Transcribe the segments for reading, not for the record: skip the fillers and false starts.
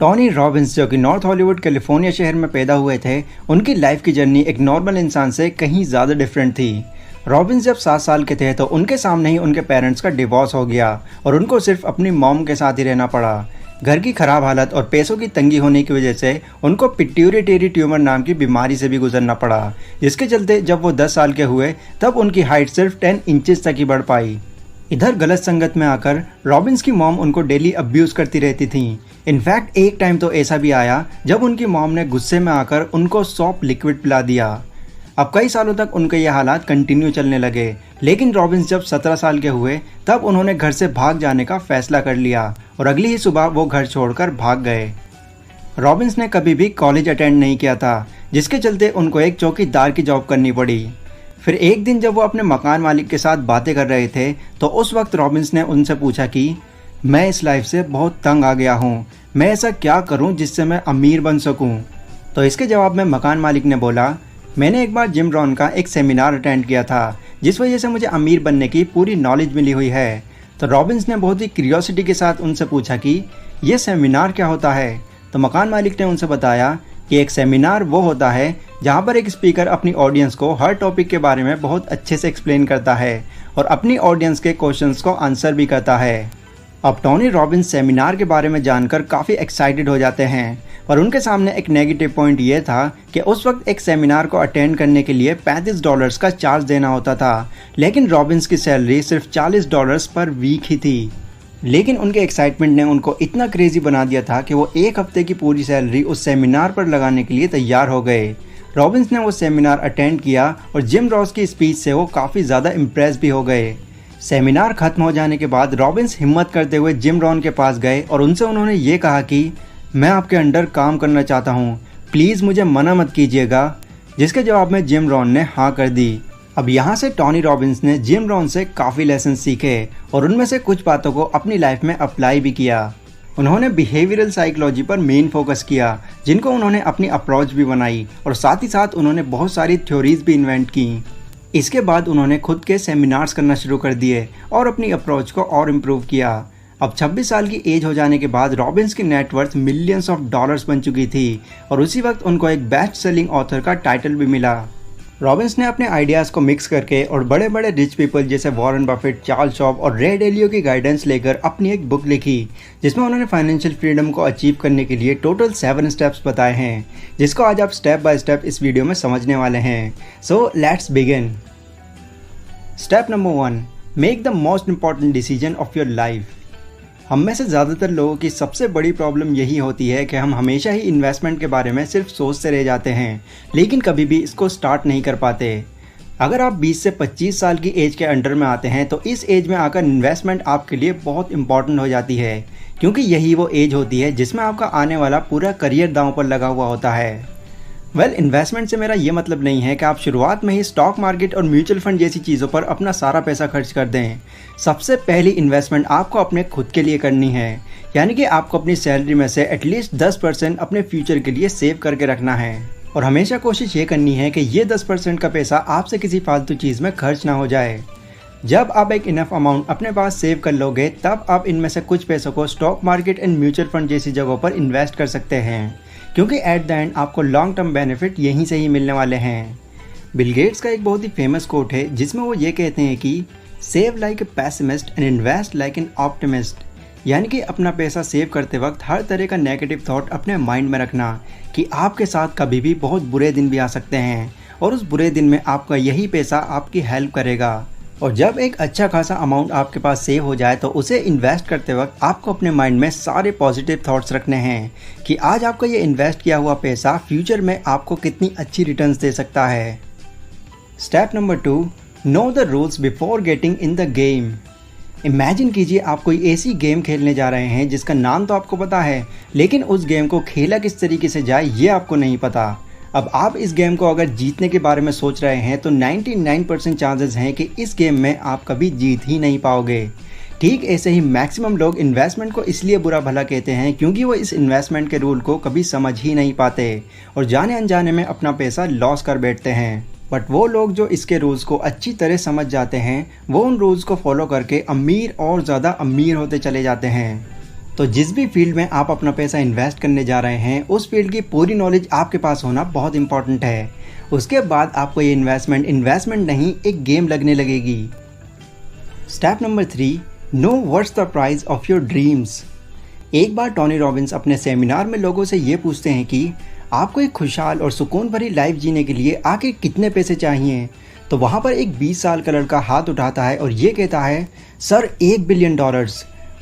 Tony Robbins जो कि north Hollywood California शहर में पैदा हुए थे, उनकी लाइफ की जर्नी एक नॉर्मल इंसान से कहीं ज़्यादा डिफरेंट थी। रॉबिन्स जब 7 साल के थे तो उनके सामने ही उनके पेरेंट्स का डिवोर्स हो गया और उनको सिर्फ अपनी मॉम के साथ ही रहना पड़ा। घर की खराब हालत और पैसों की तंगी होने की वजह से उनको पिट्यूटरी ट्यूमर नाम की बीमारी से भी गुजरना पड़ा, जिसके चलते जब वो 10 साल के हुए तब उनकी हाइट सिर्फ 10 इंचेस तक ही बढ़ पाई। इधर गलत संगत में आकर रॉबिन्स की मॉम उनको डेली अब्यूज़ करती रहती थी। इनफैक्ट एक टाइम तो ऐसा भी आया जब उनकी मॉम ने गुस्से में आकर उनको सॉप लिक्विड पिला दिया। अब कई सालों तक उनके ये हालात कंटिन्यू चलने लगे, लेकिन रॉबिन्स जब 17 साल के हुए तब उन्होंने घर से भाग जाने का फैसला कर लिया और अगली ही सुबह वो घर छोड़कर भाग गए। रॉबिन्स ने कभी भी कॉलेज अटेंड नहीं किया था, जिसके चलते उनको एक चौकीदार की जॉब करनी पड़ी। फिर एक दिन जब वो अपने मकान मालिक के साथ बातें कर रहे थे तो उस वक्त रॉबिन्स ने उनसे पूछा कि मैं इस लाइफ से बहुत तंग आ गया हूँ, मैं ऐसा क्या करूँ जिससे मैं अमीर बन सकूँ। तो इसके जवाब में मकान मालिक ने बोला, मैंने एक बार जिम रॉन का एक सेमिनार अटेंड किया था जिस वजह से मुझे अमीर बनने की पूरी नॉलेज मिली हुई है। तो रॉबिन्स ने बहुत ही क्यूरियोसिटी के साथ उनसे पूछा कि ये सेमिनार क्या होता है। तो मकान मालिक ने उनसे बताया कि एक सेमिनार वो होता है जहाँ पर एक स्पीकर अपनी ऑडियंस को हर टॉपिक के बारे में बहुत अच्छे से एक्सप्लेन करता है और अपनी ऑडियंस के क्वेश्चंस को आंसर भी करता है। अब टोनी रॉबिन्स सेमिनार के बारे में जानकर काफ़ी एक्साइटेड हो जाते हैं, पर उनके सामने एक नेगेटिव पॉइंट ये था कि उस वक्त एक सेमिनार को अटेंड करने के लिए $35 का चार्ज देना होता था, लेकिन रॉबिन्स की सैलरी सिर्फ $40 पर वीक ही थी। लेकिन उनके एक्साइटमेंट ने उनको इतना क्रेजी बना दिया था कि वो एक हफ्ते की पूरी सैलरी उस सेमिनार पर लगाने के लिए तैयार हो गए। रॉबिन्स ने वो सेमिनार अटेंड किया और जिम रॉस की स्पीच से वो काफ़ी ज़्यादा इम्प्रेस भी हो गए। सेमिनार खत्म हो जाने के बाद रॉबिन्स हिम्मत करते हुए जिम रॉन के पास गए और उनसे उन्होंने ये कहा कि मैं आपके अंडर काम करना चाहता हूँ, प्लीज़ मुझे मना मत कीजिएगा। जिसके जवाब में जिम रॉन ने हाँ कर दी। अब यहाँ से टोनी रॉबिन्स ने जिम रॉन से काफ़ी लेसन सीखे और उनमें से कुछ बातों को अपनी लाइफ में अप्लाई भी किया। उन्होंने बिहेवियरल साइकोलॉजी पर मेन फोकस किया, जिनको उन्होंने अपनी अप्रोच भी बनाई और साथ ही साथ उन्होंने बहुत सारी थ्योरीज भी इन्वेंट की। इसके बाद उन्होंने खुद के सेमिनार्स करना शुरू कर दिए और अपनी अप्रोच को और इम्प्रूव किया। अब 26 साल की एज हो जाने के बाद रॉबिन्स की नेटवर्थ मिलियंस ऑफ डॉलर्स बन चुकी थी और उसी वक्त उनको एक बेस्ट सेलिंग ऑथर का टाइटल भी मिला। रॉबिन्स ने अपने आइडियाज़ को मिक्स करके और बड़े बड़े रिच पीपल जैसे वॉरेन बफेट, चार्ल्स शॉप और रे डेलियो की गाइडेंस लेकर अपनी एक बुक लिखी, जिसमें उन्होंने फाइनेंशियल फ्रीडम को अचीव करने के लिए टोटल 7 स्टेप्स बताए हैं, जिसको आज आप स्टेप बाय स्टेप इस वीडियो में समझने वाले हैं। So let's begin. Step number 1, make the most important decision of your life. हम में से ज़्यादातर लोगों की सबसे बड़ी प्रॉब्लम यही होती है कि हम हमेशा ही इन्वेस्टमेंट के बारे में सिर्फ सोचते रह जाते हैं, लेकिन कभी भी इसको स्टार्ट नहीं कर पाते। अगर आप 20 से 25 साल की एज के अंडर में आते हैं तो इस एज में आकर इन्वेस्टमेंट आपके लिए बहुत इंपॉर्टेंट हो जाती है, क्योंकि यही वो एज होती है जिसमें आपका आने वाला पूरा करियर दांव पर लगा हुआ होता है। इन्वेस्टमेंट से मेरा ये मतलब नहीं है कि आप शुरुआत में ही स्टॉक मार्केट और म्यूचुअल फंड जैसी चीज़ों पर अपना सारा पैसा खर्च कर दें। सबसे पहली इन्वेस्टमेंट आपको अपने खुद के लिए करनी है, यानी कि आपको अपनी सैलरी में से एटलीस्ट 10% अपने फ्यूचर के लिए सेव करके रखना है और हमेशा कोशिश ये करनी है कि ये 10% का पैसा आपसे किसी फालतू चीज़ में खर्च ना हो जाए। जब आप एक इनफ अमाउंट अपने पास सेव कर लोगे तब आप इनमें से कुछ पैसों को stock market and mutual fund जैसी जगहों पर इन्वेस्ट कर सकते हैं, क्योंकि एट द एंड आपको लॉन्ग टर्म बेनिफिट यहीं से ही मिलने वाले हैं। बिल गेट्स का एक बहुत ही फेमस कोट है जिसमें वो ये कहते हैं कि save like a pessimist and invest like an optimist, यानी कि अपना पैसा सेव करते वक्त हर तरह का नेगेटिव थॉट अपने माइंड में रखना कि आपके साथ कभी भी बहुत बुरे दिन भी आ सकते हैं और उस बुरे दिन में आपका यही पैसा आपकी हेल्प करेगा। और जब एक अच्छा खासा अमाउंट आपके पास सेव हो जाए तो उसे इन्वेस्ट करते वक्त आपको अपने माइंड में सारे पॉजिटिव थॉट्स रखने हैं कि आज आपका ये इन्वेस्ट किया हुआ पैसा फ्यूचर में आपको कितनी अच्छी रिटर्न्स दे सकता है। Step number 2, know the rules before getting in the game. Imagine कीजिए आप कोई ऐसी गेम खेलने जा रहे हैं जिसका नाम तो आपको पता है, लेकिन उस गेम को खेला किस तरीके से जाए ये आपको नहीं पता। अब आप इस गेम को अगर जीतने के बारे में सोच रहे हैं तो 99% चांसेस हैं कि इस गेम में आप कभी जीत ही नहीं पाओगे। ठीक ऐसे ही मैक्सिमम लोग इन्वेस्टमेंट को इसलिए बुरा भला कहते हैं क्योंकि वो इस इन्वेस्टमेंट के रूल को कभी समझ ही नहीं पाते और जाने अनजाने में अपना पैसा लॉस कर बैठते हैं। बट वो लोग जो इसके रूल्स को अच्छी तरह समझ जाते हैं वो उन रूल्स को फॉलो करके अमीर और ज़्यादा अमीर होते चले जाते हैं। तो जिस भी फील्ड में आप अपना पैसा इन्वेस्ट करने जा रहे हैं, उस फील्ड की पूरी नॉलेज आपके पास होना बहुत इंपॉर्टेंट है। उसके बाद आपको ये इन्वेस्टमेंट नहीं, एक गेम लगने लगेगी। Step number 3, know what's the price of your dreams. एक बार टोनी रॉबिन्स अपने सेमिनार में लोगों से ये पूछते हैं कि आपको एक खुशहाल और सुकून भरी लाइफ जीने के लिए आखिर कितने पैसे चाहिए। तो वहाँ पर एक 20 साल का लड़का हाथ उठाता है और ये कहता है, सर $1 बिलियन।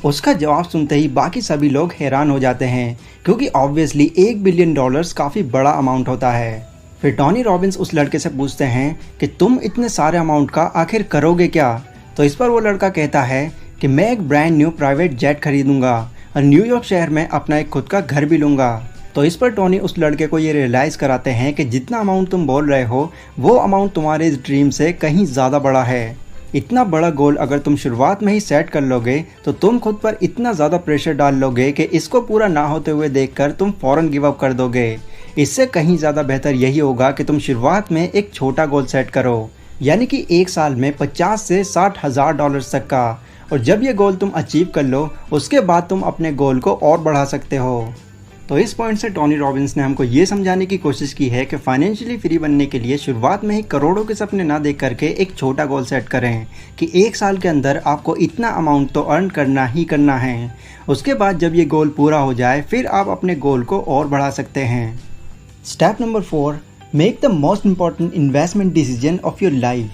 उसका जवाब सुनते ही बाकी सभी लोग हैरान हो जाते हैं, क्योंकि ऑब्वियसली $1 बिलियन काफ़ी बड़ा अमाउंट होता है। फिर टोनी रॉबिन्स उस लड़के से पूछते हैं कि तुम इतने सारे अमाउंट का आखिर करोगे क्या। तो इस पर वो लड़का कहता है कि मैं एक ब्रांड न्यू प्राइवेट जेट खरीदूंगा और न्यूयॉर्क शहर में अपना एक खुद का घर भी लूँगा। तो इस पर टोनी उस लड़के को ये रियलाइज़ कराते हैं कि जितना अमाउंट तुम बोल रहे हो वो अमाउंट तुम्हारे इस ड्रीम से कहीं ज़्यादा बड़ा है। इतना बड़ा गोल अगर तुम शुरुआत में ही सेट कर लोगे तो तुम खुद पर इतना ज़्यादा प्रेशर डाल लोगे कि इसको पूरा ना होते हुए देखकर तुम फ़ौरन गिव अप कर दोगे। इससे कहीं ज़्यादा बेहतर यही होगा कि तुम शुरुआत में एक छोटा गोल सेट करो, यानी कि एक साल में $50,000 से $60,000 तक का। और जब ये गोल तुम अचीव कर लो, उसके बाद तुम अपने गोल को और बढ़ा सकते हो। तो इस पॉइंट से टोनी रॉबिन्स ने हमको ये समझाने की कोशिश की है कि फाइनेंशियली फ्री बनने के लिए शुरुआत में ही करोड़ों के सपने ना देख करके एक छोटा गोल सेट करें कि एक साल के अंदर आपको इतना अमाउंट तो अर्न करना ही करना है। उसके बाद जब ये गोल पूरा हो जाए, फिर आप अपने गोल को और बढ़ा सकते हैं। Step number 4, make the most important investment decision of your life.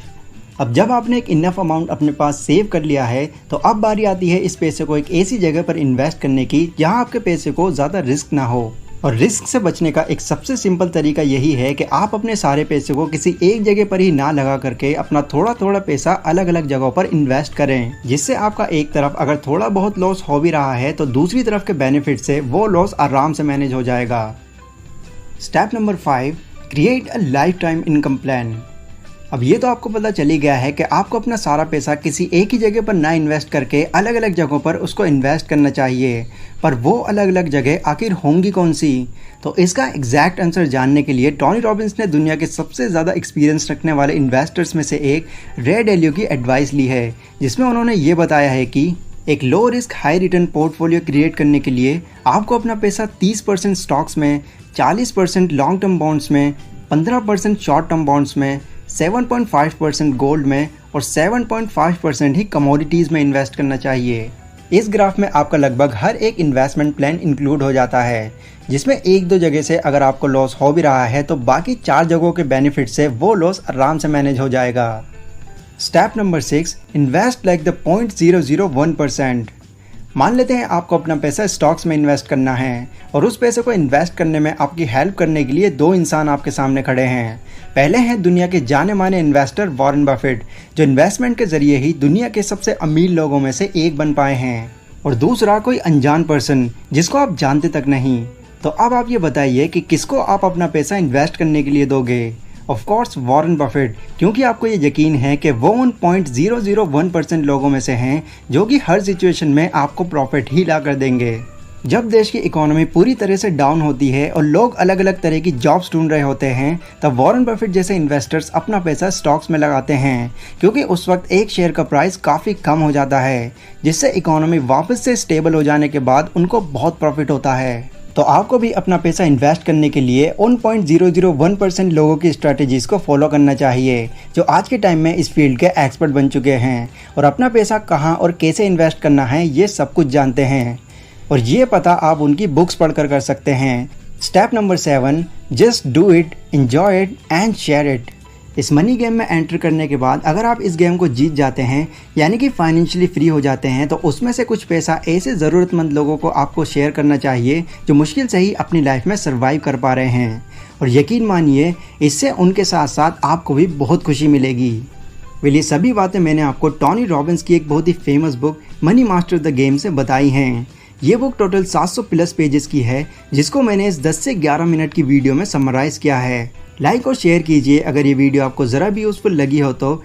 अब जब आपने एक इनफ अमाउंट अपने पास सेव कर लिया है, तो अब बारी आती है इस पैसे को एक ऐसी जगह पर इन्वेस्ट करने की जहां आपके पैसे को ज़्यादा रिस्क ना हो। और रिस्क से बचने का एक सबसे सिंपल तरीका यही है कि आप अपने सारे पैसे को किसी एक जगह पर ही ना लगा करके अपना थोड़ा थोड़ा पैसा अलग अलग जगहों पर इन्वेस्ट करें, जिससे आपका एक तरफ अगर थोड़ा बहुत लॉस हो भी रहा है तो दूसरी तरफ के बेनिफिट से वो लॉस आराम से मैनेज हो जाएगा। Step number 5, create a life time income plan. अब ये तो आपको पता चली गया है कि आपको अपना सारा पैसा किसी एक ही जगह पर ना इन्वेस्ट करके अलग अलग जगहों पर उसको इन्वेस्ट करना चाहिए, पर वो अलग अलग जगह आखिर होंगी कौन सी? तो इसका एग्जैक्ट आंसर जानने के लिए टोनी रॉबिन्स ने दुनिया के सबसे ज़्यादा एक्सपीरियंस रखने वाले इन्वेस्टर्स में से एक रे डैलियो की एडवाइस ली है, जिसमें उन्होंने ये बताया है कि एक low risk high return portfolio create करने के लिए आपको अपना पैसा 30% स्टॉक्स में, 40% लॉन्ग टर्म बॉन्ड्स में, 15% शॉर्ट टर्म बॉन्ड्स में, 7.5% गोल्ड में और 7.5% ही कमोडिटीज़ में इन्वेस्ट करना चाहिए। इस ग्राफ में आपका लगभग हर एक इन्वेस्टमेंट प्लान इंक्लूड हो जाता है, जिसमें एक दो जगह से अगर आपको लॉस हो भी रहा है तो बाकी 4 जगहों के बेनिफिट से वो लॉस आराम से मैनेज हो जाएगा। Step number 6, invest like the 0.001%। मान लेते हैं आपको अपना पैसा स्टॉक्स में इन्वेस्ट करना है और उस पैसे को इन्वेस्ट करने में आपकी हेल्प करने के लिए 2 इंसान आपके सामने खड़े हैं। पहले हैं दुनिया के जाने माने इन्वेस्टर वॉरेन बफेट, जो इन्वेस्टमेंट के जरिए ही दुनिया के सबसे अमीर लोगों में से एक बन पाए हैं, और दूसरा कोई अनजान पर्सन जिसको आप जानते तक नहीं। तो अब आप ये बताइए कि किसको आप अपना पैसा इन्वेस्ट करने के लिए दोगे? ऑफ कोर्स वॉरेन बफेट, क्योंकि आपको ये यकीन है कि वो उन 0.001% लोगों में से हैं जो कि हर सिचुएशन में आपको प्रॉफिट ही ला कर देंगे। जब देश की इकोनॉमी पूरी तरह से डाउन होती है और लोग अलग अलग तरह की जॉब्स ढूंढ रहे होते हैं, तब वॉरेन बफेट जैसे इन्वेस्टर्स अपना पैसा स्टॉक्स में लगाते हैं, क्योंकि उस वक्त एक शेयर का प्राइस काफ़ी कम हो जाता है, जिससे इकोनॉमी वापस से स्टेबल हो जाने के बाद उनको बहुत प्रॉफिट होता है। तो आपको भी अपना पैसा इन्वेस्ट करने के लिए उन 0.001% लोगों की स्ट्रैटेजीज़ को फॉलो करना चाहिए, जो आज के टाइम में इस फील्ड के एक्सपर्ट बन चुके हैं और अपना पैसा कहां और कैसे इन्वेस्ट करना है ये सब कुछ जानते हैं, और ये पता आप उनकी बुक्स पढ़कर कर सकते हैं। Step number 7, just do it, enjoy it and share it. इस मनी गेम में एंटर करने के बाद अगर आप इस गेम को जीत जाते हैं, यानी कि फाइनेंशियली फ्री हो जाते हैं, तो उसमें से कुछ पैसा ऐसे ज़रूरतमंद लोगों को आपको शेयर करना चाहिए जो मुश्किल से ही अपनी लाइफ में सर्वाइव कर पा रहे हैं। और यकीन मानिए, इससे उनके साथ साथ आपको भी बहुत खुशी मिलेगी। वेल, ये सभी बातें मैंने आपको टोनी रॉबिन्स की एक बहुत ही famous book money master the game से बताई हैं। ये बुक टोटल 700 प्लस पेजेस की है, जिसको मैंने इस 10 से 11 मिनट की वीडियो में समराइज़ किया है। लाइक और शेयर कीजिए अगर ये वीडियो आपको ज़रा भी यूज़फुल लगी हो तो।